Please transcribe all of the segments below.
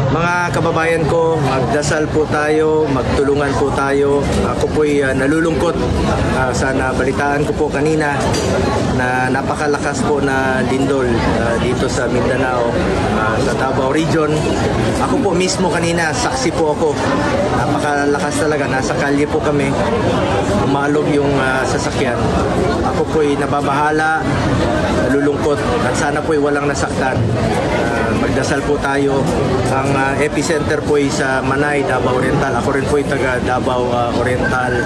Mga kababayan ko, magdasal po tayo, magtulungan po tayo. Ako po'y nalulungkot sa nabalitaan ko po kanina na napakalakas po na lindol dito sa Mindanao, sa Davao Region. Ako po mismo kanina, saksi po ako. Napakalakas talaga, nasa kalye po kami. Umalog yung sasakyan. Ako po'y nababahala, nalulungkot at sana po'y walang nasaktan. Magdasal po tayo. Ang epicenter po ay sa Manay, Davao Oriental. Ako rin po ay taga Davao Oriental.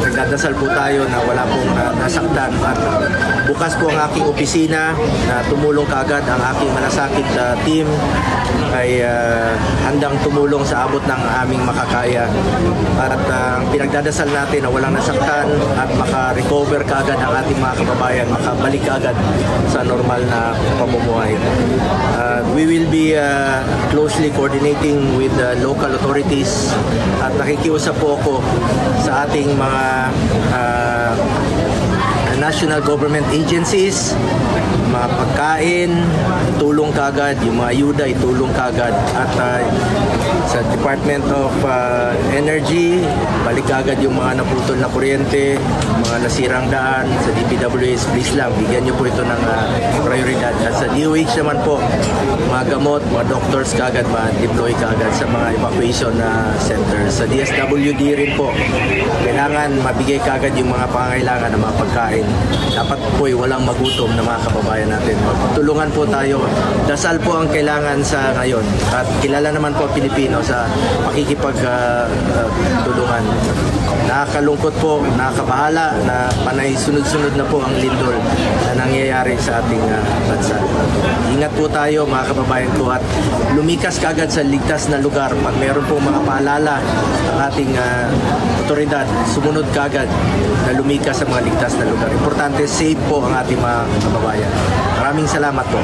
Nagdadasal po tayo na wala pong nasaktan. At bukas po ang aking opisina na tumulong kaagad. Ang aking malasakit team ay handang tumulong sa abot ng aming makakaya. At ang pinagdadasal natin na walang nasaktan at maka-recover kaagad ang ating mga kababayan, makabalik kaagad sa normal na pamumuhay. We will be closely coordinating with the local authorities at nakikiusap po ako sa ating mga national government agencies, mga pagkain, tulong kagad, yung mga ayuda, itulong kagad. At sa Department of Energy, balik kagad yung mga naputol na kuryente, mga nasirang daan. Sa DPWH, please lang, bigyan nyo po ito ng prioridad. At sa DOH naman po, mga gamot, mga doctors kagad, ma-deploy kagad sa mga evacuation centers. Sa DSWD rin po, kailangan mabigay kagad yung mga pangangailangan ng mga pagkain. Dapat po'y walang magutom na mga kababayan natin. Magtulungan po tayo. Dasal po ang kailangan sa ngayon. At kilala naman po ang Pilipino sa pakikipagtulungan. Nakakalungkot po, nakakabahala na panay sunod-sunod na po ang lindol na nangyayari sa ating bansa. Ingat po tayo mga kababayan ko at lumikas kagad sa ligtas na lugar. Pag meron po mga paalala ng ating otoridad, sumunod kagad na lumikas sa mga ligtas na lugar. Importante, safe po ang ating mga kababayan. Maraming salamat po.